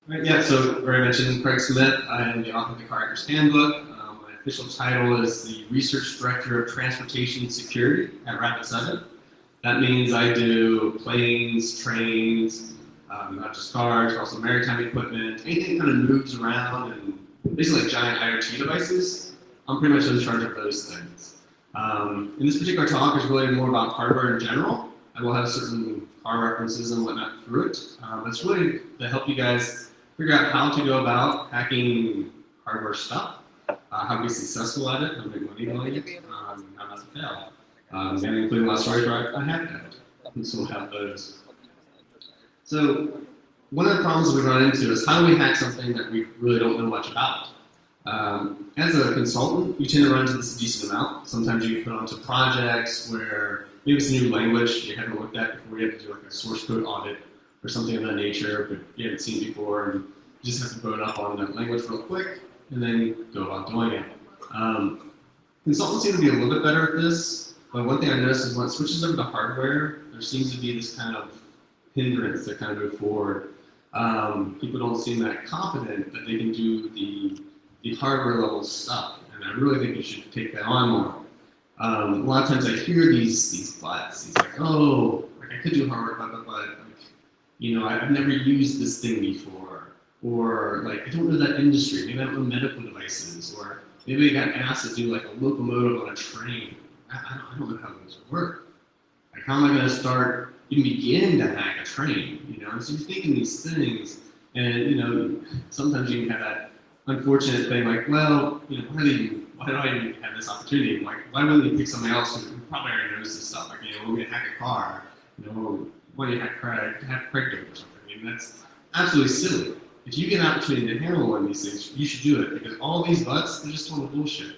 Right, yeah, so already mentioned Craig Smith. I am the author of the Car Hackers Handbook. My official title is the Research Director of Transportation Security at Rapid7. That means I do planes, trains, not just cars, but also maritime equipment, anything that kind of moves around and basically like giant IoT devices. I'm pretty much in charge of those things. In this particular talk is really more about hardware in general. I will have certain car references and whatnot through it. It's really to help you guys figure out how to go about hacking hardware stuff, how to be successful at it, how to make money doing it, how not to fail. And including a lot of stories where I have failed. And so we'll have those. So one of the problems we run into is how do we hack something that we really don't know much about? As a consultant, you tend to run into this a decent amount. Sometimes you put onto projects where maybe it's a new language you haven't looked at before. You have to do like a source code audit or something of that nature, but you haven't seen before, and you just have to boot up on that language real quick and then go about doing it. Consultants seem to be a little bit better at this, but one thing I noticed is when it switches over to hardware, there seems to be this kind of hindrance to kind of move forward. People don't seem that confident that they can do the hardware level stuff, and I really think you should take that on more. A lot of times I hear these buts. He's like, oh, like I could do hardware, but like, you know, I've never used this thing before, or like I don't know that industry. Maybe I don't know medical devices, or maybe I got asked to do like a locomotive on a train. I don't know how those work. Like, how am I going to start, even begin to hack a train? You know, and so you're thinking these things, and you know, sometimes you can have that unfortunate thing like, well, you know, why do I even have this opportunity? Like, why wouldn't you pick somebody else who probably already knows this stuff? Like, you know, we're going to hack a car, you know, why do you hack Craig do it or something? I mean, that's absolutely silly. If you get an opportunity to handle one of these things, you should do it, because all these buts, they're just total bullshit.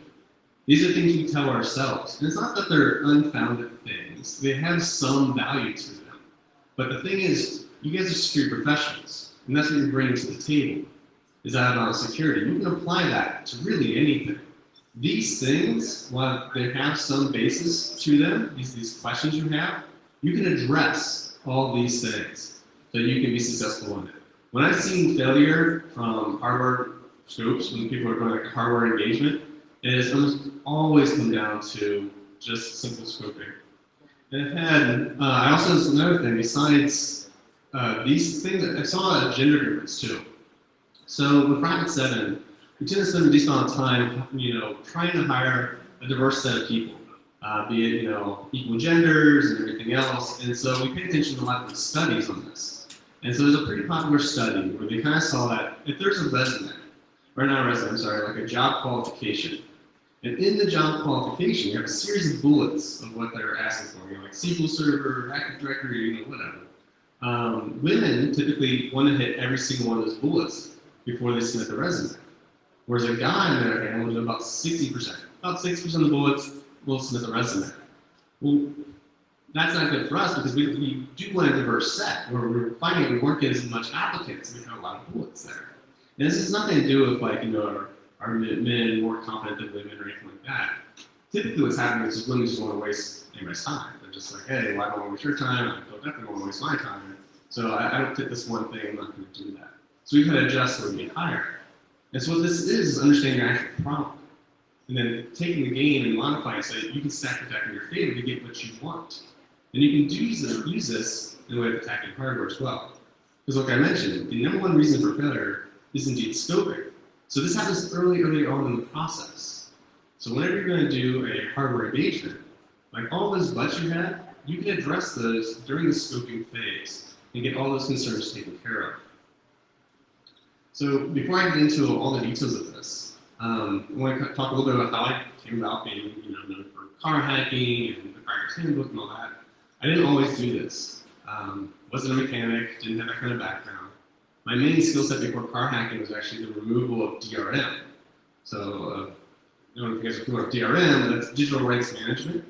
These are things we tell ourselves. And it's not that they're unfounded things. They have some value to them. But the thing is, you guys are security professionals, and that's what you're bringing to the table, is that about security. You can apply that to really anything. These things, while they have some basis to them, these questions you have, you can address all these things so you can be successful in it. When I've seen failure from hardware scopes, when people are doing like a hardware engagement, it has almost always come down to just simple scoping. And I also, there's another thing, besides these things, I saw a gender difference too. So with Rapid7, we tend to spend a decent amount of time, you know, trying to hire a diverse set of people, be it, you know, equal genders and everything else. And so we pay attention to a lot of the studies on this. And so there's a pretty popular study where they kind of saw that if there's a resume, or not a resume, I'm sorry, like a job qualification, and in the job qualification, you have a series of bullets of what they're asking for, you know, like SQL Server, Active Directory, you know, whatever. Women typically want to hit every single one of those bullets before they submit the resume. Whereas a guy, on the other hand, will do about 60%. About 60% of the bullets will submit the resume. Well, that's not good for us, because we do want a diverse set, where we're finding we weren't getting as much applicants, and we have a lot of bullets there. And this has nothing to do with, like, you know, are men more confident than women or anything like that. Typically what's happening is just women just want to waste anybody's time. They're just like, hey, well, I don't want to waste your time, I don't definitely want to waste my time. So I don't fit this one thing, I'm not going to do that. So we've had to adjust where we get hired. And so what this is understanding your actual problem. And then taking the game and modifying it so that you can stack the deck in your favor to get what you want. And you can use this in a way of attacking hardware as well. Because like I mentioned, the number one reason for failure is indeed scoping. So this happens early on in the process. So whenever you're going to do a hardware engagement, like all those buts you had, you can address those during the scoping phase and get all those concerns taken care of. So before I get into all the details of this, I want to talk a little bit about how I came about being, you know, known for car hacking and the Car Hackers Handbook and all that. I didn't always do this. Wasn't a mechanic, didn't have that kind of background. My main skill set before car hacking was actually the removal of DRM. So, I don't know if you guys are familiar with DRM, but that's digital rights management.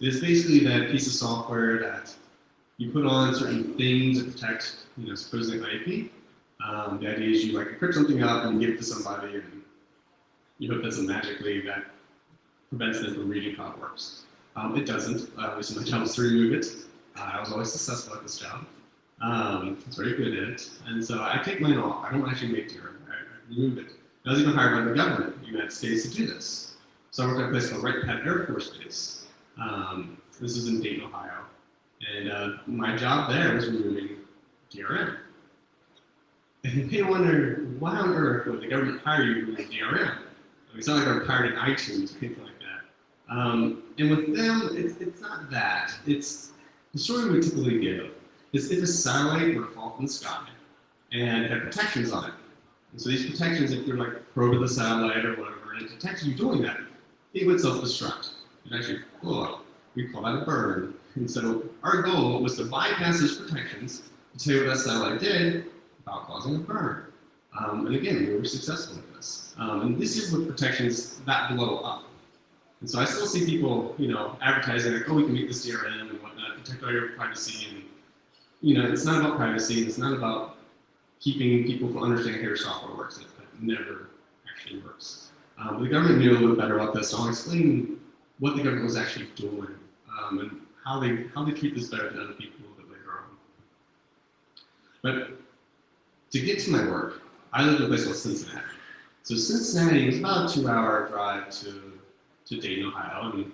It is basically that piece of software that you put on certain things to protect, you know, supposedly IP. The idea is you like encrypt something up and give it to somebody, and you hope that magically that prevents them from reading how it works. It doesn't. Obviously, my job was to remove it. I was always successful at this job. It's very good at it. And so I take mine off. I don't actually make deer. I remove it. I was even hired by the government of the United States to do this. So I worked at a place called Wright Pat Air Force Base. This is in Dayton, Ohio. And my job there was removing DRM. And you wonder, why on earth would the government hire you to remove DRM? I mean, it's not like I'm pirating iTunes or anything like that. And with them, it's not that. It's the story we typically give is if a satellite were to fall from the sky and it had protections on it. And so these protections, if you're like probing the satellite or whatever, and it detects you doing that, it would self-destruct. It actually blow up. We call that a burn. And so our goal was to bypass those protections to tell you what that satellite did without causing a burn. And again, we were successful with this. And this is with protections that blow up. And so I still see people, advertising like, oh, we can make this DRM and whatnot, protect all your privacy. And, it's not about privacy. It's not about keeping people from understanding how your software works. That never actually works. The government knew a little better about this, so I'll explain what the government was actually doing and how they treat this better than other people a little bit later on. But to get to my work, I lived in a place called Cincinnati. So Cincinnati was about a 2-hour drive to Dayton, Ohio, and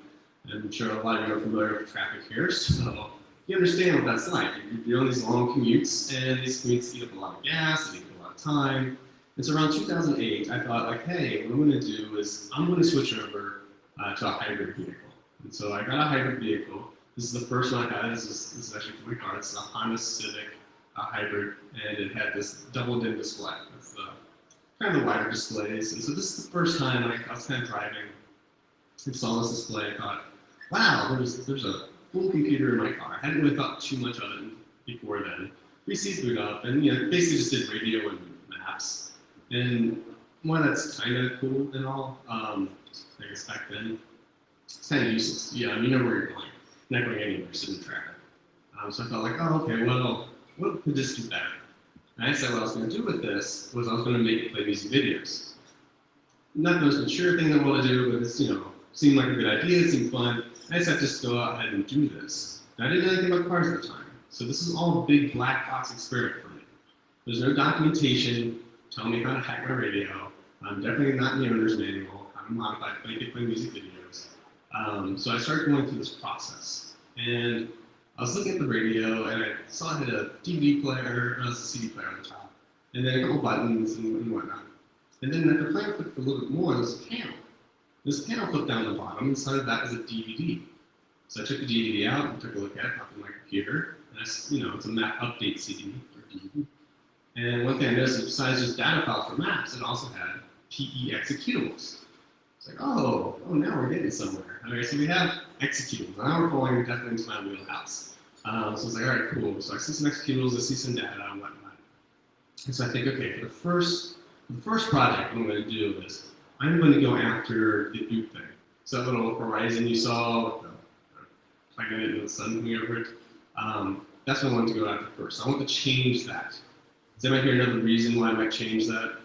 I'm sure a lot of you are familiar with traffic here, so you understand what that's like. You're on these long commutes, and these commutes eat up a lot of gas, they eat up a lot of time. And so around 2008, I thought, like, hey, what I'm going to do is I'm going to switch over to a hybrid vehicle. And so I got a hybrid vehicle. This is the first one I had. This is actually for my car. It's a Honda Civic hybrid, and it had this double-dim display. That's the kind of the wider displays. And so this is the first time I was kind of driving and saw this display. I thought, wow, there's a full computer in my car. I hadn't really thought too much of it before then. PC boot up, and basically just did radio and maps. And one that's kind of cool and all. I guess back then, it's kind of useless. Yeah, you know where you're going. You're not going anywhere, sitting in traffic. So I felt like, oh, okay, well, what could this do better? And I said what I was going to do with this was I was going to make it play music videos. Not the most mature thing in the world to do, but it's, seemed like a good idea, it seemed fun. I decided to just go ahead and do this. And I didn't know anything about cars at the time. So this is all a big black box experiment for me. There's no documentation telling me how to hack my radio. I'm definitely not in the owner's manual. I'm modified to make it play music videos. So I started going through this process. And I was looking at the radio, and I saw it had a DVD player, a CD player on the top, and then a couple buttons and whatnot. And then after playing with it for a little bit more, there was a panel. This panel flipped down the bottom, and inside of that was a DVD. So I took the DVD out and took a look at it, popped in my computer, and it's a map update CD or DVD. And one thing I noticed is besides just data files for maps, it also had PE executables. It's like, oh, now we're getting somewhere. Okay, so we have executables. Now we're falling definitely into my wheelhouse. So I was like, all right, cool. So I see some executables, I see some data and whatnot. And so I think, okay, for the first project, what I'm going to do is I'm going to go after the boot thing. So that little horizon you saw with the plugging it and the sun coming over it, that's what I wanted to go after first. I want to change that. Does anybody hear another reason why I might change that?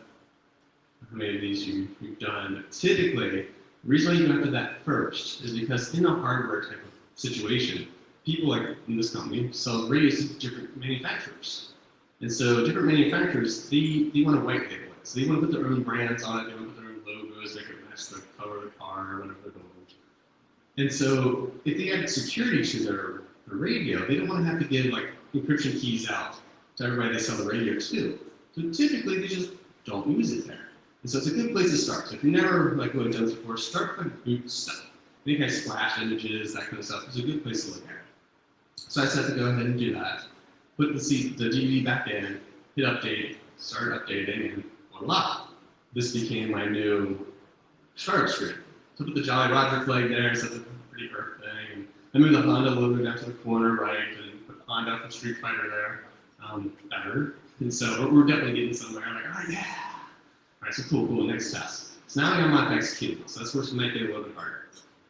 How many of these you've done? But typically, the reason why you go after that first is because in a hardware type of situation, people like in this company sell radios to different manufacturers. And so different manufacturers, they want to white label it. So they want to put their own brands on it, they want to put their own logos, they can match the color of the car or whatever they're doing. And so if they add security to their radio, they don't want to have to give like encryption keys out to everybody they sell the radio to. So typically they just don't use it there. And so it's a good place to start. So if you never like what I've done before, start with boot stuff. Any kind of splash images, that kind of stuff, is a good place to look at. So I decided to go ahead and do that. Put the DVD back in, hit update, start updating, and voila. This became my new startup screen. So I put the Jolly Roger flag there, set the pretty Earth thing, and I moved the Honda logo down to the corner right, and put Honda from Street Fighter there. Better. And so we're definitely getting somewhere. I'm like, oh yeah. All right, so cool, next test. So now I got my executable, so that's where it's going to make it a little bit harder.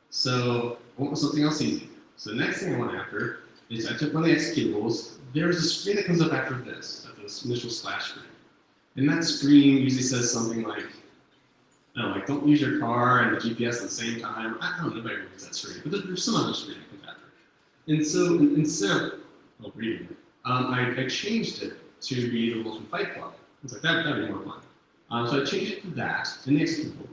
So I want something else easy. So the next thing I went after is I took one of the executables. There's a screen that comes up after this initial splash screen. And that screen usually says something like, don't use your car and the GPS at the same time. I don't know, nobody reads that screen, but there's some other screen that comes after. And so instead of reading it, I changed it to be the rules from Fight Club. I was like, that'd be more fun. So I changed it to that, and the executable.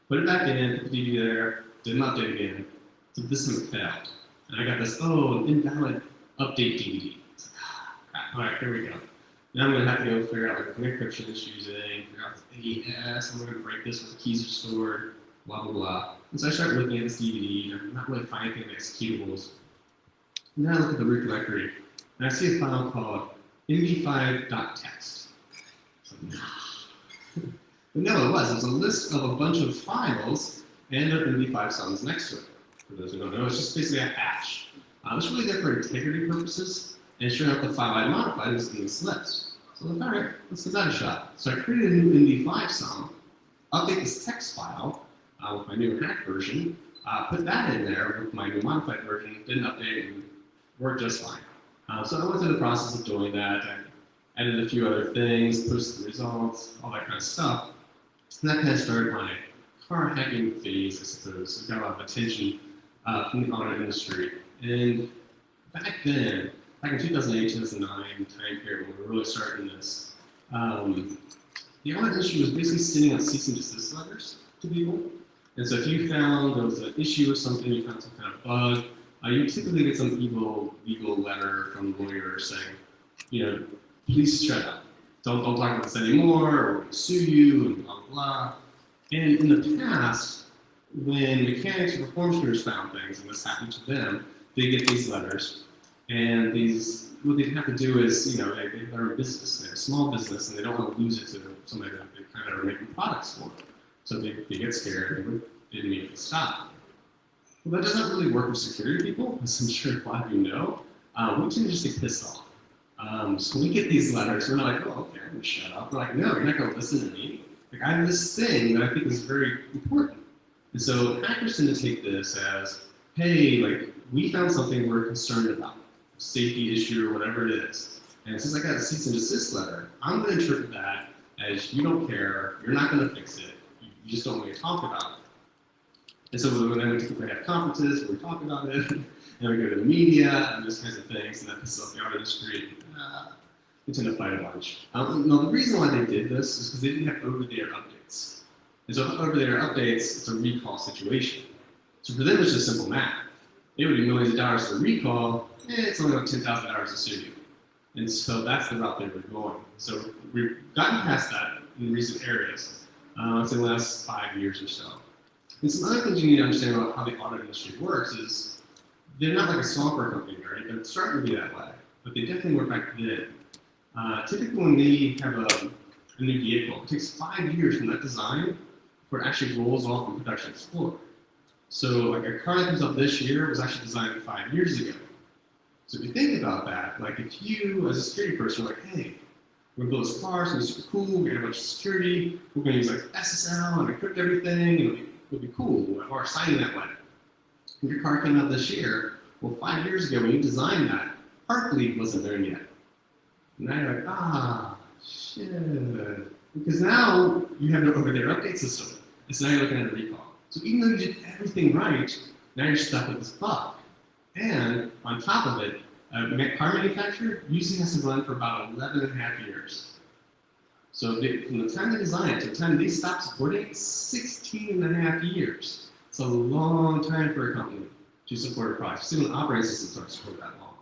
Put it back in, put the DVD there, didn't update again. So this time it failed. And I got this, an invalid update DVD. It's like, crap. All right, here we go. Now I'm going to have to go figure out like what encryption it's using, figure out the AES, I'm going to break this where the keys are stored, blah, blah, blah. And so I started looking at this DVD, and I'm not really finding anything with executables. And then I look at the root directory, and I see a file called md5.txt. So, but no, it was. It was a list of a bunch of files and their MD5 sums next to it. For those who don't know, it's just basically a hash. It's really there for integrity purposes, and sure enough, the file I modified was in this list. So I thought, all right, let's give that a shot. So I created a new MD5 sum, update this text file with my new hack version, put that in there with my new modified version, didn't update, and worked just fine. So I went through the process of doing that. I added a few other things, posted the results, all that kind of stuff. And that kind of started my car hacking phase, I suppose. It got a lot of attention from the auto industry. And back then, back in 2008, 2009 time period when we were really starting this, the auto industry was basically sending out cease and desist letters to people. And so if you found there was an issue with something, you found some kind of bug, you typically get some evil legal letter from a lawyer saying, please shut up. Don't talk about this anymore, or we'll sue you, and blah, blah, blah. And in the past, when mechanics or performance groups found things, and this happened to them, they get these letters, and what they have to do is, they're a business, they're a small business, and they don't want to lose it to somebody that they kind of are making products for. So they get scared, and they immediately stop. Well, that doesn't really work with security people, as I'm sure a lot of you know. We tend to just get pissed off. So when we get these letters, we're not like, oh, okay, I'm gonna shut up. We're like, no, you're not gonna listen to me. Like, I have this thing that I think is very important. And so hackers tend to take this as, hey, like, we found something we're concerned about, safety issue or whatever it is. And since I got a cease and desist letter, I'm gonna interpret that as you don't care, you're not gonna fix it, you just don't want me to talk about it. And so then we typically have conferences where we talk about it, and we go to the media and those kinds of things, and that pisses off the art industry. We tend to fight a bunch. No, the reason why they did this is because they didn't have over-the-air updates. And so over-the-air updates, it's a recall situation. So for them, it's just simple math. It would be millions of dollars for recall, it's only like $10,000 to sue you. And so that's the route they were going. So we've gotten past that in recent areas, I'd say the last 5 years or so. And some other things you need to understand about how the auto industry works is they're not like a software company, right? They're starting to be that way, but they definitely work back then. Typically when they have a new vehicle, it takes 5 years from that design before it actually rolls off the production floor. So like a car that comes out this year was actually designed 5 years ago. So if you think about that, like if you as a security person are like, hey, we're gonna build this car, it's gonna be super cool, we're gonna have a bunch of security, we're gonna use like SSL and encrypt everything, and it'll be cool, or signing that way. When your car came out this year, well, 5 years ago when you designed that, Heartbleed wasn't there yet. And now you're like, shit. Because now you have an over-the-air update system. And so now you're looking at a recall. So even though you did everything right, now you're stuck with this bug. And on top of it, a car manufacturer usually has to run for about 11 and a half years. So from the time they design it to the time they stop supporting it, 16 and a half years. It's a long time for a company to support a product. See, when operating systems don't support that long.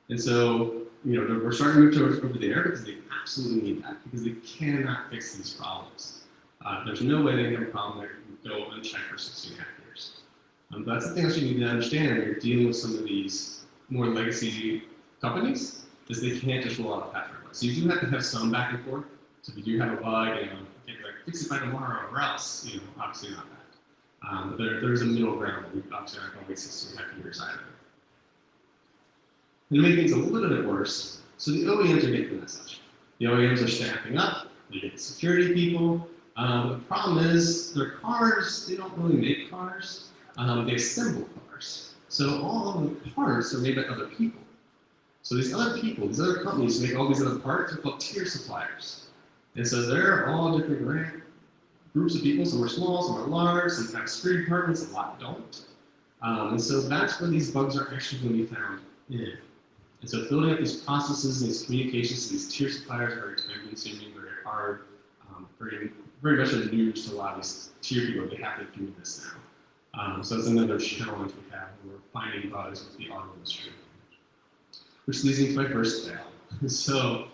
And so, we're starting to move towards over the air because they absolutely need that, because they cannot fix these problems. There's no way they can have a problem that can go unchecked for 16 and a half years. That's the thing that you need to understand when you're dealing with some of these more legacy companies, is they can't just roll out a patch request. So you do have to have some back and forth. So if you do have a bug, fix it by tomorrow, or else, obviously not that. But there's a middle ground that we obviously aren't going to wait 16 and a half years either. And to make things a little bit worse, so the OEMs are getting the message. The OEMs are staffing up, they get security people. The problem is their cars, they don't really make cars, they assemble cars. So all of the parts are made by other people. So these other people, these other companies make all these other parts, are called tier suppliers. And so they're all different groups of people. Some are small, some are large, some have security departments, a lot don't. And so that's where these bugs are actually going to be found in. And so building up these processes and these communications to these tier suppliers are very time consuming, very hard, very much a news to a lot of these tier people. They have to do this now. So it's another challenge we have when we're finding bugs with the auto industry. Which leads me to my first fail. So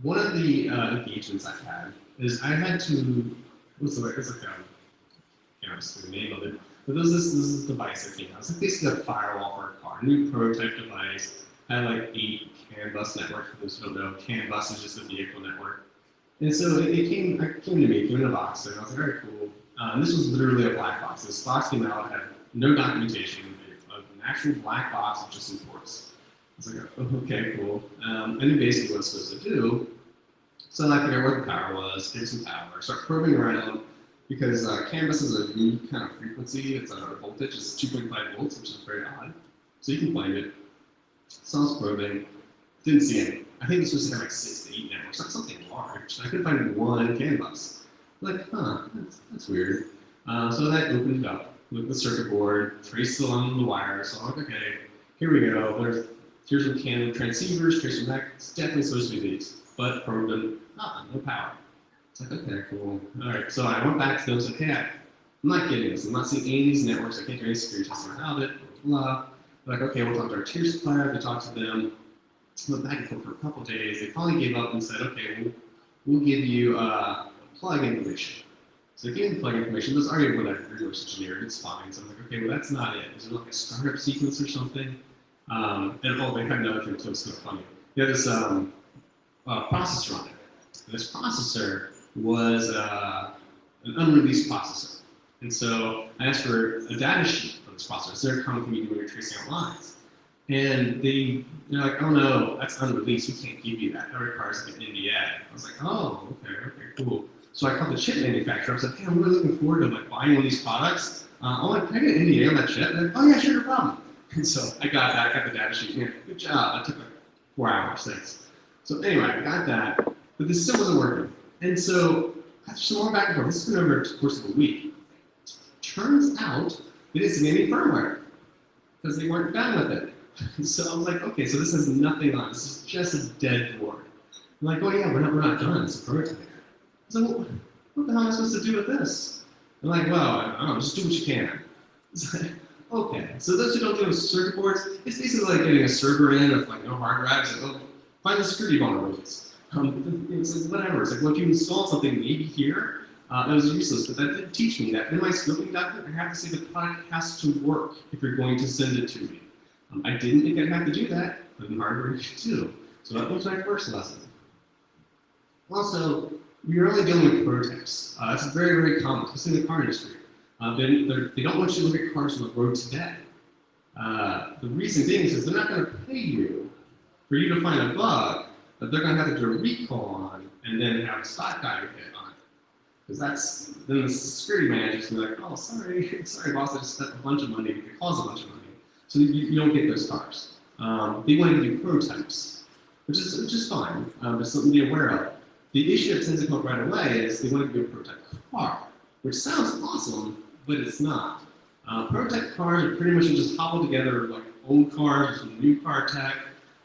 one of the engagements I've had is I had to, what's the word? It's like I can't remember the name of it, but there's this device that came out. It's like basically a firewall for a car, a new prototype device. Had like 8 CAN bus networks. For those who don't know, CAN bus is just a vehicle network. And so it came to me, it came in a box, and I was like, all right, cool. And this was literally a black box. This box came out, had no documentation, an actual black box with just some ports. I was like, oh, okay, cool. I knew basically what I was supposed to do. So I figured out where the power was, get some power, start probing around, because CAN bus is a unique kind of frequency. It's a voltage, it's 2.5 volts, which is very odd. So you can find it. So I was probing, didn't see any. I think this was like 6 to 8 networks, not something large. I couldn't find one CAN bus. I'm like, that's weird. So that opened it up with the circuit board, traced along the wire. So I'm like, okay, here we go. Here's some CAN transceivers, trace them back. It's definitely supposed to be these, but probed them, no power. It's like, okay, cool. All right, so I went back to them and said, hey, I'm not getting this. I'm not seeing any of these networks. I can't do any security testing without it, blah, blah. Like, okay, we'll talk to our tier supplier. We talked to them. Went back and forth for a couple of days. They finally gave up and said, okay, we'll give you plug information. So they gave me the plug information. There's already whatever, reverse engineered. It's fine. So I'm like, okay, well, that's not it. Is it like a startup sequence or something? And they had another thing too. It's kind of funny. They had this processor on it. And this processor was an unreleased processor. And so I asked for a data sheet for this processor. So they're coming to me when you're tracing out lines. And they're like, oh no, that's unreleased. We can't give you that. That requires like an NDA. I was like, oh, okay, cool. So I called the chip manufacturer. I said, hey, I'm really looking forward to like buying one of these products. I'm like, can I get an NDA on that chip? And they're like, oh yeah, sure, no problem. And so I got that, got the data sheet. Yeah, good job. That took like 4 hours, thanks. So anyway, I got that, but this still wasn't working. And so after some more back and forth, this has been over the course of a week. Turns out they didn't see any firmware because they weren't done with it. So I was like, okay, so this has nothing on it. This is just a dead board. I'm like, oh yeah, we're not done. It's a prototype. I was like, well, what the hell am I supposed to do with this? I'm like, well, I don't know, just do what you can. It's like, okay. So those who don't deal with circuit boards, it's basically like getting a server in with like no hard drives. Like, oh, find the security vulnerabilities. It's like whatever. It's like, well, if you install something maybe here, it was useless, but that did teach me that in my scoping document, I have to say the product has to work if you're going to send it to me. I didn't think I'd have to do that, but in hardware you do. So that was my first lesson. Also, you're only dealing with prototypes. That's very, very common, especially in the car industry. They don't want you to look at cars on the road today. The reason being is they're not going to pay you for you to find a bug that they're going to have to do a recall on and then have a stock value hit on. Because then the security manager's going to be like, oh, sorry, boss, I just spent a bunch of money. It costs a bunch of money. So you don't get those cars. They want to do prototypes, which is fine. It's something to be aware of. The issue that tends to come up right away is they want to do a prototype car, which sounds awesome, but it's not. Prototype cars are pretty much just hobbled together like old cars with some new car tech.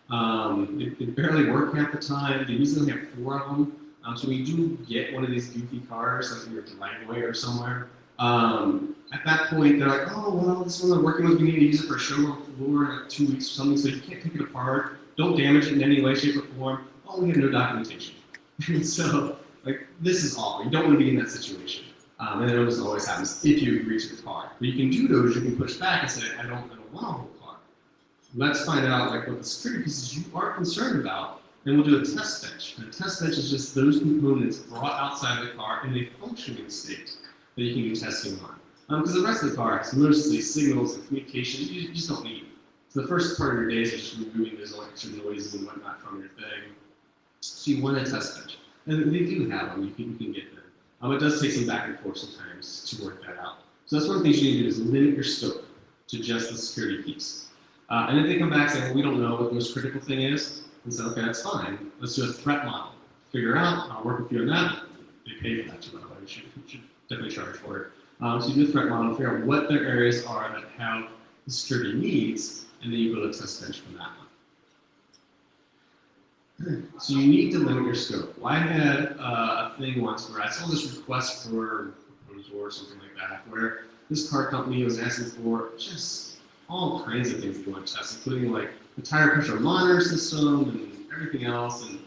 They barely work half the time. They usually have 4 of them. So when you do get one of these goofy cars, like in your driveway or somewhere, at that point, they're like, oh, well, this one we're working with, we need to use it for a showroom floor in like 2 weeks or something, so you can't take it apart. Don't damage it in any way, shape, or form. Oh, we have no documentation. And so, like, this is awful. You don't want to be in that situation. And it almost always happens if you agree to the car. What you can do, though, is you can push back and say, I don't want a whole car. Let's find out, like, what the security pieces you are concerned about, and we'll do a test bench. And a test bench is just those components brought outside the car in a functioning state that you can do testing on. Because the rest of the car is mostly signals and communication you just don't need. So the first part of your day is just removing those electric noises and whatnot from your thing. So you want a test bench. And they do have them, you can get them. It does take some back and forth sometimes to work that out. So that's one of the things you need to do is limit your scope to just the security piece. And if they come back saying, well, we don't know what the most critical thing is, and say, okay, that's fine. Let's do a threat model. Figure out, I'll work with you on that. They pay for that too, by the way. You should definitely charge for it. So you do a threat model, figure out what their areas are that have the security needs, and then you build a test bench from that one. So you need to limit your scope. Well, I had a thing once where I saw this request for proposal or something like that, where this car company was asking for just all kinds of things that you want to test, including like the tire pressure monitor system and everything else. And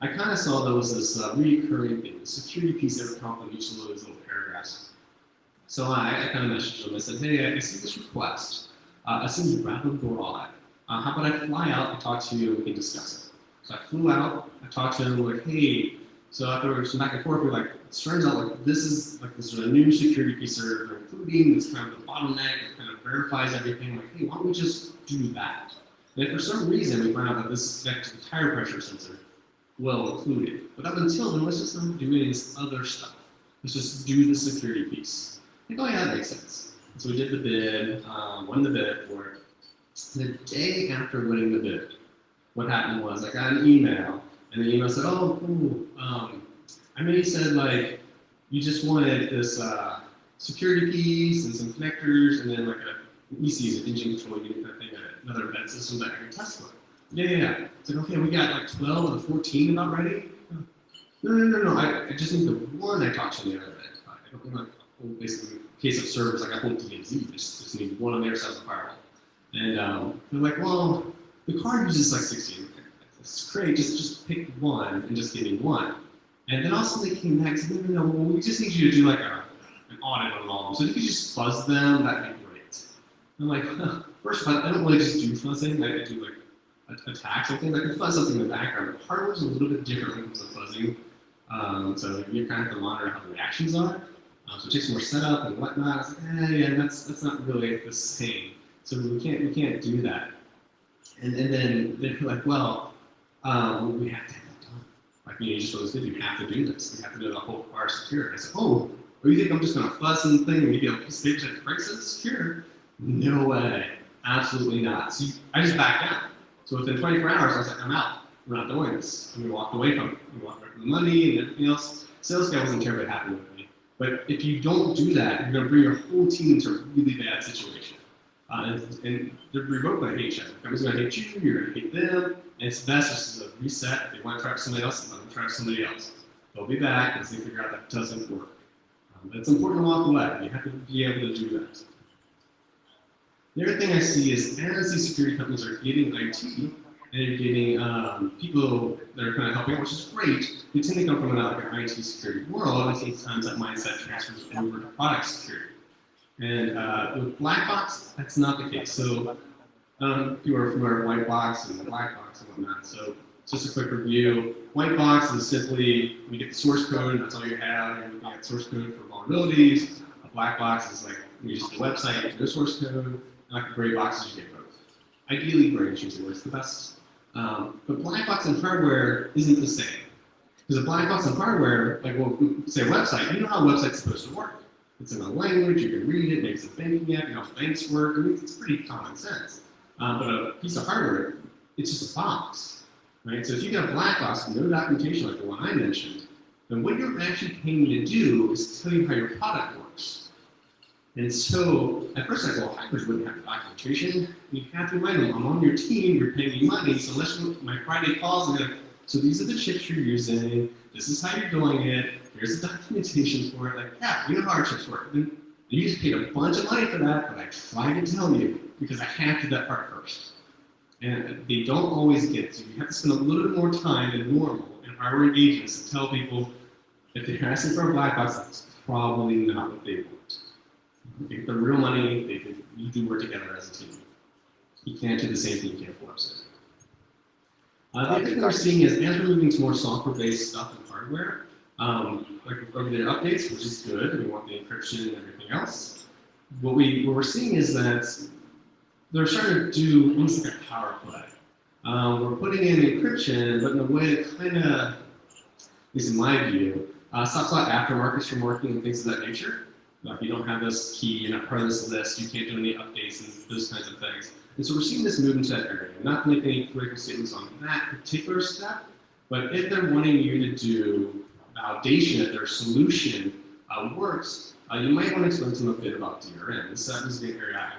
I kind of saw there was this recurring thing, the security piece that would come up in each of those little paragraphs. So I kind of messaged them. I said, hey, I see this request. It seems rather broad. How about I fly out and talk to you and we can discuss it? So I flew out, I talked to him, like, hey, so after some back and forth, we're like, it turns out like this is a new security piece that we're including, it's kind of the bottleneck, it kind of verifies everything, like, hey, why don't we just do that? And if for some reason we find out that this is connected to the tire pressure sensor, well included. But up until then, let's just not do any of this other stuff. Let's just do the security piece. Like, oh yeah, that makes sense. So we did the bid, won the bid for it. The day after winning the bid, what happened was I got an email, and the email said, oh, cool. I know you said like you just wanted this security piece and some connectors, and then like an EC, an engine control unit kind of thing, another event system that I can test with. Yeah. It's like, okay, we got like 12 of the 14 about ready. No. I just need the one I talked to the other bit. I don't want like basically in case of servers like a whole DMZ, just need one on their side of the firewall. And they're like, well, the car uses like 16. It's great, just pick one and just give me one. And then also they came back and said, no, well, we just need you to do like an audit on all of them. So if you could just fuzz them, that'd be great. I'm like, first of all, I don't really just do fuzzing. I do like attacks and things. I can fuzz something in the background. The hardware's a little bit different when it comes to fuzzing. So you kind of have to monitor how the reactions are. So it takes more setup and whatnot. I was like, yeah, that's not really the same. So we can't do that. And then they're like, well, we have to have that done. Like, you just what you have to do this. You have to do the whole car secure. I said, oh, you think I'm just going to fuss and thing and maybe a piece of paper that breaks it secure? No way. Absolutely not. So I just backed out. So within 24 hours, I was like, I'm out. We're not doing this. And we walked away from it. We walked away from the money and everything else. Sales guy wasn't terribly happy with me. But if you don't do that, you're going to bring your whole team into a really bad situation. And they're both going to hate each other. Everyone's going to hate you, you're going to hate them, and it's best just to reset. If they want to try somebody else, let them try somebody else. They'll be back and they figure out that doesn't work. But it's important to walk away. You have to be able to do that. The other thing I see is as these security companies are getting IT, and they're getting people that are kind of helping out, which is great, they tend to come from like an IT security world, and sometimes that mindset transfers over to product security. And with black box, that's not the case. So you are familiar with white box and black box and whatnot. So just a quick review. White box is simply you get the source code and that's all you have. You're looking at source code for vulnerabilities. A black box is like you just the website, you get no source code. And like a gray box is you get both. Ideally, gray is usually what's the best. But black box and hardware isn't the same. Because a black box and hardware, like well, say a website, you know how a website's supposed to work. It's in a language, you can read it, maybe it's a banking app, you know how banks work, I mean, it's pretty common sense. But a piece of hardware, it's just a box, right? So if you got a black box with no documentation like the one I mentioned, then what you're actually paying me to do is tell you how your product works. And so at first I go, well, hackers wouldn't have documentation. You have to remind them, I'm on your team, you're paying me money, so unless my Friday calls, I'm like, so these are the chips you're using, this is how you're doing it, here's the documentation for it. Like, yeah, we know how our chips work. And you just paid a bunch of money for that, but I tried to tell you because I had to do that part first. And they don't always get it. So you have to spend a little bit more time than normal in hardware engagements to tell people if they're asking for a black box, that's probably not what they want. They get the real money, you do work together as a team. You can't do the same thing you can for websites. The other thing we're seeing is as we're moving to more software-based stuff and hardware, like over-the-air updates, which is good, we want the encryption and everything else. What we're seeing is that they're starting to do almost like a power play. We're putting in encryption, but in a way that kind of, at least in my view, stops a lot of aftermarkets from working and things of that nature. If you don't have this key, you're not part of this list, you can't do any updates and those kinds of things. And so we're seeing this move into that area. I'm not going to make any political statements on that particular step, but if they're wanting you to do validation that their solution works, you might want to explain to them a bit about DRM. This is the area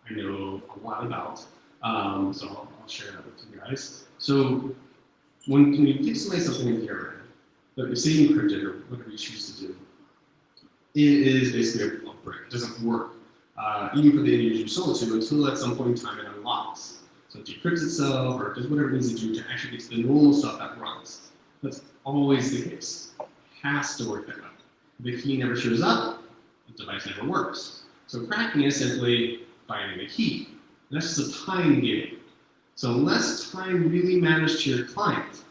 I know a lot about, so I'll share that with you guys. So when you give somebody something in DRM, but say you encrypt it or whatever you choose to do, it is basically a brick. It doesn't work, even for the end user you sold it to, until at some point in time it unlocks. So it decrypts itself or does whatever it needs to do to actually get to the normal stuff that runs. That's always the case. It has to work that way. If the key never shows up, the device never works. So cracking is simply finding the key. And that's just a time game. So unless time really matters to your client,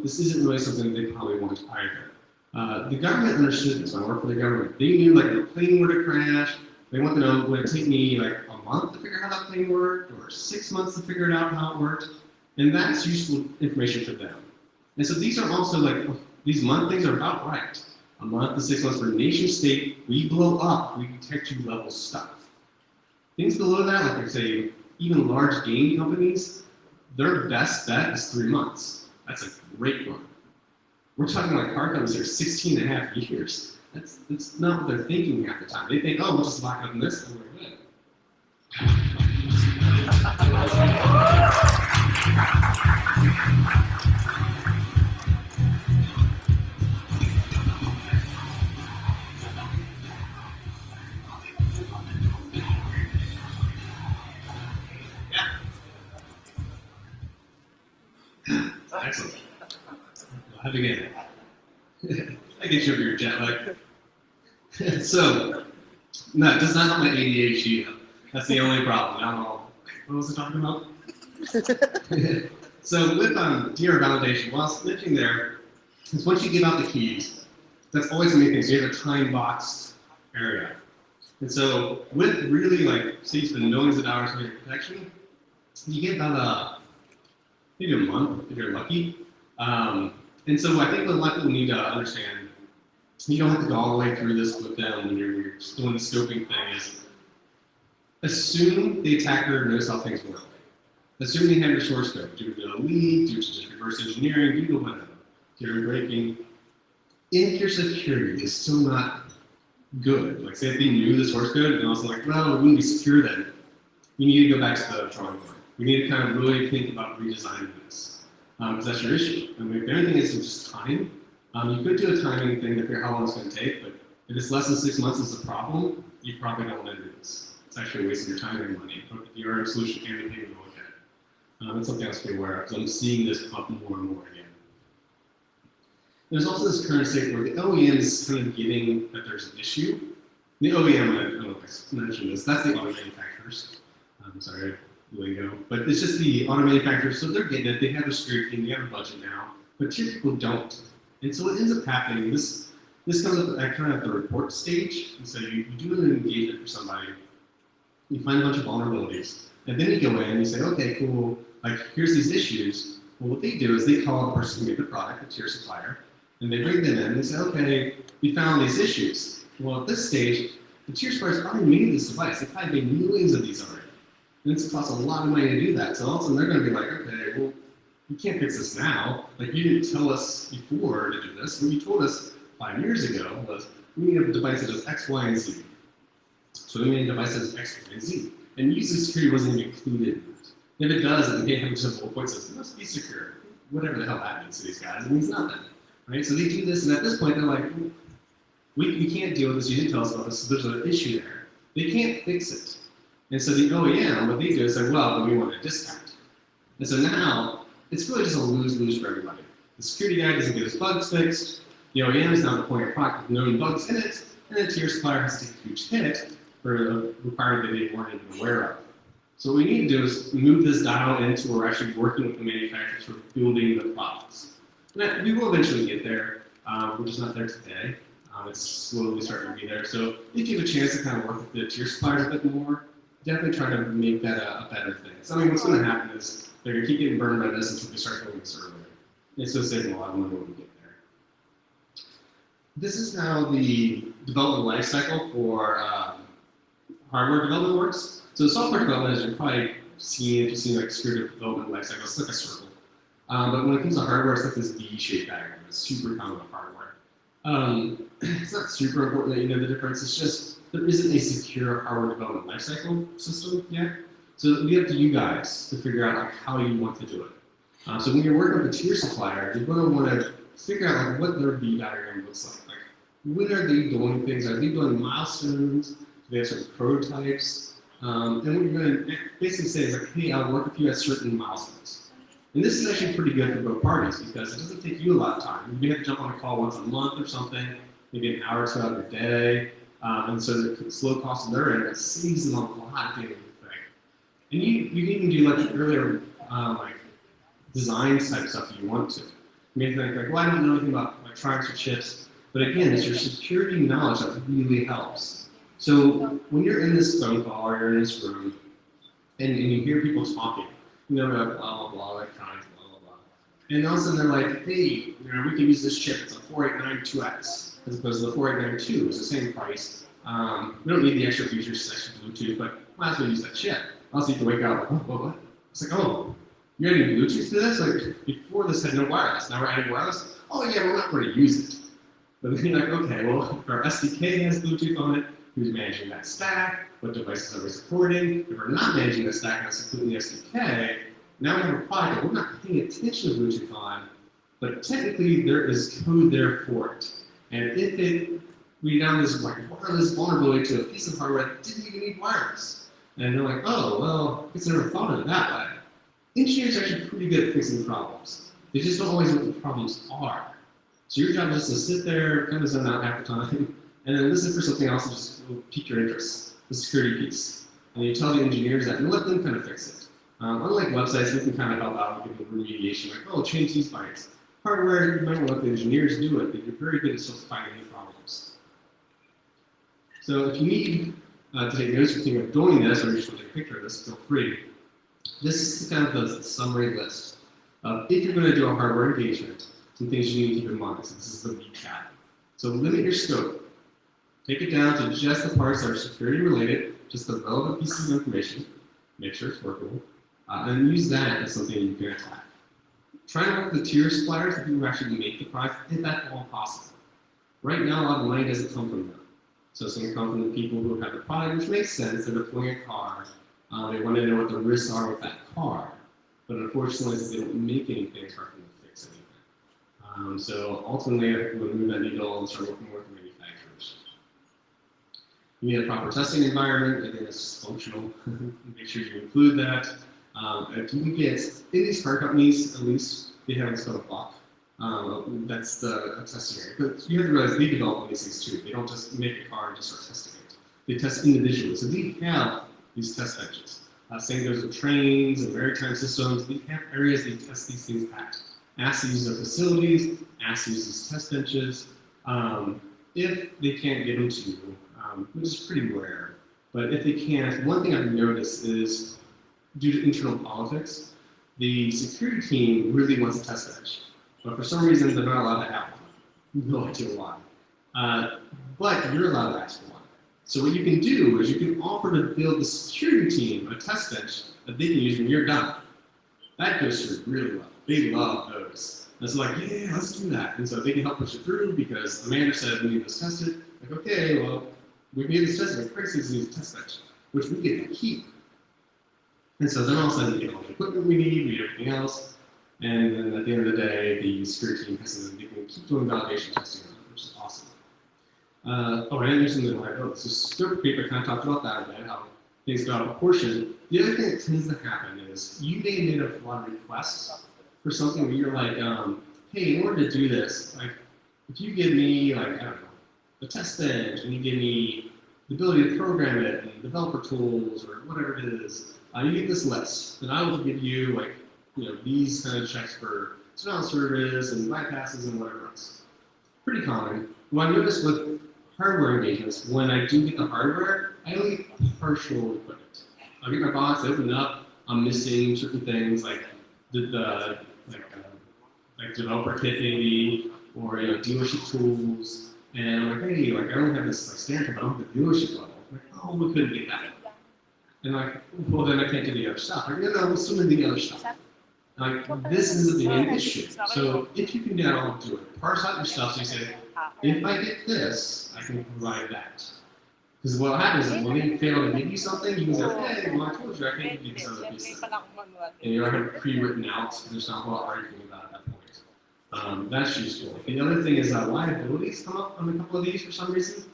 this isn't really something they probably want either. The government understood this. When I worked for the government, they knew like if a plane were to crash, they want to know would it take me like a month to figure out how that plane worked, or 6 months to figure it out how it worked, and that's useful information for them. And so these are also like these month things are about right. A month to 6 months for nation state, we blow up, we detect you level stuff. Things below that, like I say, even large game companies, their best bet is 3 months. That's a great one. We're talking like car companies that are 16 and a half years. That's not what they're thinking half the time. They think, oh, we'll just lock up in this and we're good. Excellent. Well, have a good day. I get you over your jet lag. So, no, it does not help my ADHD though. That's the only problem. I don't know. What was I talking about? So with DR validation, while I was mentioning there, is once you give out the keys, that's always going to make things. You have a time boxed area. And so with really like, say you spend millions of dollars on your protection, you get about maybe a month if you're lucky. And so I think what a lot of people need to understand, you don't have to go all the way through this with them when you're doing the scoping thing, is assume the attacker knows how things work. Assume they have your source code, due to a leak, due to just reverse engineering, due to whatever, due to breaking. If your security is still not good, like say if they knew the source code and also like, well, it wouldn't be secure then, you need to go back to the drawing board. We need to kind of really think about redesigning this, because that's your issue. I mean, if anything is just time, you could do a timing thing to figure out how long it's going to take, but if it's less than 6 months is the problem, you probably don't want to do this. It's actually wasting your time and money. But the DRM solution can be taken a look at. It's something else to be aware of, because I'm seeing this come up more and more again. There's also this current state where the OEM is kind of getting that there's an issue. The OEM, I don't know if I mentioned this, that's the auto manufacturers. I'm sorry, lingo. But it's just the auto manufacturers, so they're getting it, they have a security team, they have a budget now, but tier people don't. And so what ends up happening, this comes up at kind of the report stage, and so you do an engagement for somebody, you find a bunch of vulnerabilities, and then you go in and you say, okay, cool, like here's these issues. Well, what they do is they call the person who made the product, the tier supplier, and they bring them in and they say, okay, we found these issues. Well, at this stage, the tier suppliers already made this device. They probably made millions of these already. And it's cost a lot of money to do that. So all of a sudden they're going to be like, okay, well, you can't fix this now. Like you didn't tell us before to do this. What you told us 5 years ago was we need a device that does X, Y, and Z. So we made a device that does X, Y, and Z. And user security wasn't even included in that. If it does, it may have just a bullet point says, it must be secure. Whatever the hell that means to these guys, it means nothing. Right? So they do this, and at this point they're like, we can't deal with this, you didn't tell us about this, so there's an issue there. They can't fix it. And so the OEM, what they do is say, well, then we want a discount. And so now, it's really just a lose-lose for everybody. The security guy doesn't get his bugs fixed, the OEM is now deploying a product with known bugs in it, and the tier supplier has to take a huge hit for a requirement that they weren't even aware of. So what we need to do is move this dial into where we're actually working with the manufacturers for building the products. And we will eventually get there. We're just not there today. It's slowly starting to be there. So if you have a chance to kind of work with the tier suppliers a bit more, definitely try to make that a better thing. So I mean, what's going to happen is they're going to keep getting burned by this until they start doing this earlier. It's going to save them a lot of money when we get there. This is how the development lifecycle for hardware development works. So software development, as you've probably seen, if you've seen like security development lifecycle, it's like a circle. But when it comes to hardware, it's like this V-shaped diagram. It's super common with hardware. It's not super important that you know the difference. It's just there isn't a secure hardware development lifecycle system yet. So it'll be up to you guys to figure out like how you want to do it. So when you're working with a tier supplier, you're going to want to figure out like what their V diagram looks like. Like when are they doing things? Are they doing milestones? Do they have certain prototypes? And what you're going to basically say is like, hey, I'll work with you at certain milestones. And this is actually pretty good for both parties because it doesn't take you a lot of time. You may have to jump on a call once a month or something, maybe an hour or two out of your day. And so it's low cost on their end, it saves them a lot of things. And you can even do like earlier like design type stuff if you want to. You may think like, well, I don't know anything about electronics or chips, but again, it's your security knowledge that really helps. So when you're in this phone call or you're in this room and you hear people talking, you know, about blah, blah, blah, electronics, blah, blah, blah. And all of a sudden they're like, hey, you know, we can use this chip. It's a 4892X as opposed to the 4892. It's the same price. We don't need the extra features such as Bluetooth, but might as well use that chip. Also, you can wake up like, what? It's like, oh, you're adding Bluetooth to this? Like, before this had no wireless. Now we're adding wireless? Oh, yeah, we're not going to use it. But then you're like, okay, well, if our SDK has Bluetooth on it, who's managing that stack? What devices are we supporting? If we're not managing the stack and it's including the SDK, now we have a product that we're not paying attention to Bluetooth on, but technically there is code there for it. And if we found this like wireless vulnerability to a piece of hardware that didn't even need wireless, and they're like, oh, well, I guess I never thought of it that way. Engineers are actually pretty good at fixing problems. They just don't always know what the problems are. So your job is just to sit there, kind of zone out half the time, and then listen for something else that just will pique your interest, the security piece. And you tell the engineers that and let them kind of fix it. Unlike websites, we can kind of help out with remediation, like, oh, change these bytes. Hardware, you might want to let the engineers do it, but you're very good at still finding new problems. So if you need to take notes if you're doing this, or you just want to take a picture of this, feel free. This is kind of the summary list of if you're going to do a hardware engagement, some things you need to keep in mind. So this is the recap. So limit your scope. Take it down to just the parts that are security related, just the relevant pieces of information. Make sure it's workable, and use that as something you can attack. Try to work with the tier suppliers, the people who actually make the product, if at all possible. Right now, a lot of money doesn't come from them. So it's going to come from the people who have the product, which makes sense. They're deploying a car. They want to know what the risks are with that car. But unfortunately, since they don't make anything, it's hard for them to fix anything. So ultimately, I think we'll move that needle and start working with manufacturers. You need a proper testing environment. Again, it's just functional. Make sure you include that. If you can get, in these car companies, at least, they have what's called a block. That's the testing area. But you have to realize they develop all these things too. They don't just make a car and just start testing it. They test individually. So they have these test benches. Same goes with trains and maritime systems. They have areas they test these things at. Ask to use their facilities, ask to use these test benches. If they can't get them to you, which is pretty rare, but if they can, one thing I've noticed is due to internal politics, the security team really wants a test bench. But for some reason, they're not allowed to have one. No idea why. But you're allowed to ask for one. So what you can do is you can offer to build the security team a test bench that they can use when you're done. That goes through really well. They love those. And it's like, yeah, let's do that. And so they can help push it through because the manager said we need this tested. Like, okay, well, we made this tested. Craig says we need a test bench, which we get to keep. And so then all of a sudden, we get all the equipment we need, we do everything else. And then at the end of the day, the security team has to keep doing validation testing on it, which is awesome. And there's something like, so scope creep, I kind of talked about that a bit, how things go out of proportion. The other thing that tends to happen is you may make a lot of requests for something where you're like, hey, in order to do this, like, if you give me, like, I don't know, the test bench, and you give me the ability to program it, and developer tools, or whatever it is, you get this list, and I will give you, like, these kind of checks for denial service and bypasses and whatever else. Pretty common. What I noticed with hardware engagements, when I do get the hardware, I only get partial equipment. I'll get my box, I open it up, I'm missing certain things like the developer kit maybe, or dealership tools, and I'm like, hey, like I only have this like standard, but I don't have the dealership level. I'm like, oh, we couldn't get that. And like, well, then I can't do the other stuff. Like, no, we'll still need the other stuff. Like, this is the main issue. So if you can get all do it, parse out your stuff so you say, if I get this, I can provide that. Because what happens is when they fail to give you something, you can go, hey, well, I told you I can't give you this other piece. And you're already pre-written out, there's not a lot arguing about at that point. That's useful. The other thing is liabilities come up on a couple of these for some reason.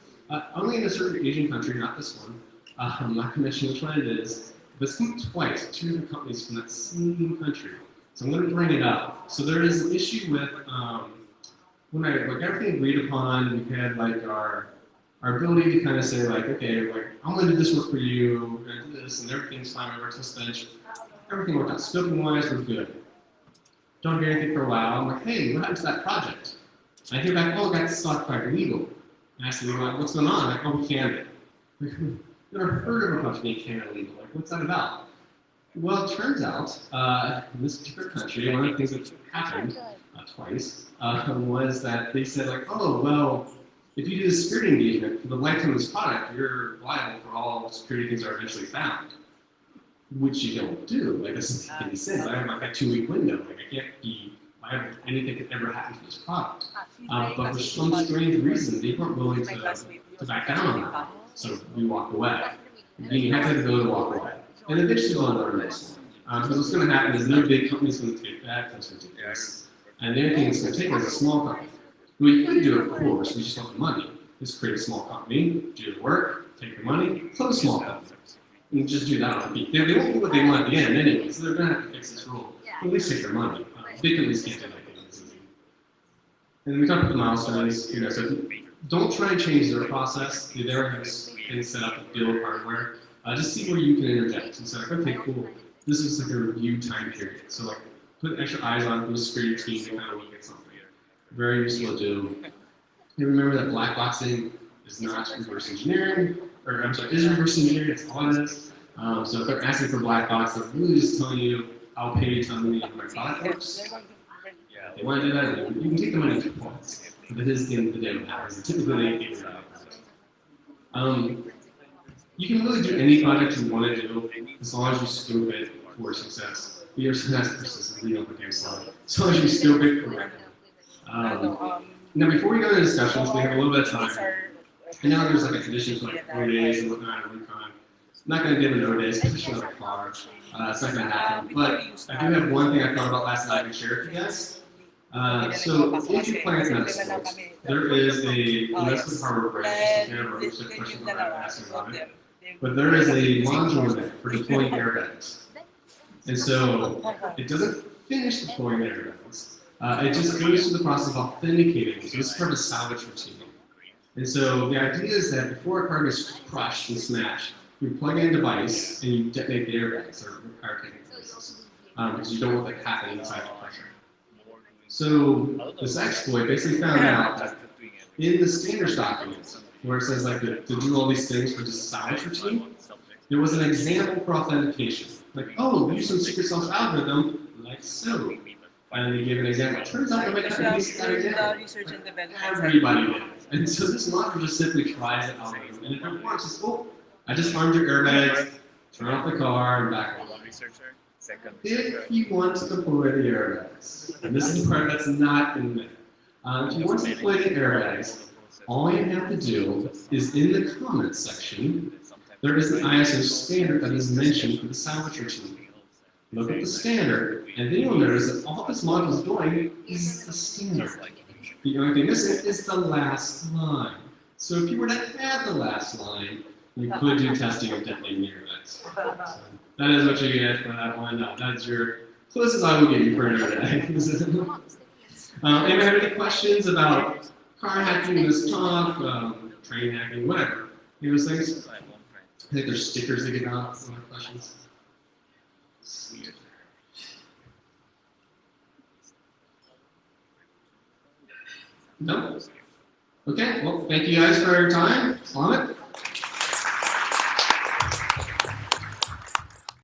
Only in a certain Asian country, not this one. I'm not going to mention which one it is. But it's come up twice, two different companies from that same country. So I'm going to bring it up. So there is an issue with when everything agreed upon, we had like our ability to kind of say like, okay, like I'm going to do this work for you, we're going to do this, and everything's fine. We worked this bench. Everything worked out. Scoping wise, we're good. Don't hear anything for a while. I'm like, hey, what happened to that project? And I hear back, oh, that's stockpile legal. And I said, well, what's going on? Like, oh, we canned it. Never heard of a project being canned illegal. Like, what's that about? Well, it turns out, in this particular country, one of the things that happened twice was that they said, like, oh, well, if you do the security engagement for the lifetime of this product, you're liable for all security things that are eventually found, which you don't do. Like, this doesn't make any sense. I have like a 2-week window. Like, I can't be liable for anything that ever happened to this product. But for some strange reason, they weren't willing to back down on that. So we walked away. You have to go to walk away. And eventually we'll learn this. Because what's going to happen is no big company's going to take that, that's going to take this. And the only thing it's going to take is a small company. We could do it, of course, we just want the money. Just create a small company, do the work, take the money, close a small company. And just do that on a beat. They won't do what they want at the end anyway, so they're going to have to fix this rule. At least take their money. Big companies can't do anything this easy. And then we talked about the milestones, so don't try and change their process. They already have things set up to build hardware. Just see where you can interject. And say, like, okay, cool. This is like a review time period. So like, put extra eyes on it from the security team to kind of look at something. Very useful to do. And remember that black boxing is not reverse engineering, or I'm sorry, is reverse engineering, that's all it is. So if they're asking for black box, they're really just telling you, I'll pay you tell me how my product works. If they want to do that, you can take the money if you want. But it is the end of the day what happens. And typically they give it out. You can really do any project you want to do as long as you scope it for success. Your success persistence, you don't become slow. As long as you scope it correctly. Now, before we go into discussions, we have a little bit of time. I know there's like a condition for like 4 days and whatnot at ROOTCON. I'm not going to give a no days because it's not a car. It's not going to happen. But I do have one thing I thought about last night I can share with you guys. So if you plan medical sports, there is a investment harbor branch, kind of a research question that I'm asking about it. But there is a module in it for deploying airbags. And so it doesn't finish deploying airbags. It just goes through the process of authenticating. So this is part of a salvage routine. And so the idea is that before a car gets crushed and smashed, you plug in a device and you detonate the airbags or car taking devices. Because you don't want that happening inside the pressure. So this exploit basically found out that in the standards document, where it says like to do all these things for this salvage routine, there was an example for authentication. Like, oh, use some secret sauce algorithm, like so. And they gave an example. It turns out to make that example. Everybody did. And so this module just simply tries it algorithm. And if it works, it's cool. I just armed your airbags, turn off the car, and back on. If you want to deploy the airbags, and this is the part that's not in there. If you want to deploy the airbags, all you have to do is in the comments section, there is an ISO standard that is mentioned for the salvage routine. Look at the standard, and then you'll notice that all this module is doing is the standard. The only thing missing is the last line. So if you were to add the last line, you could do testing of detonating the airbags. So that is what you get for that one. That's your closest I will give you for an airbag. Anybody have any questions about car hacking, this talk, train hacking, whatever? Any of those things? I think there's stickers that get out. Any questions? No? Okay, well, thank you guys for your time on it.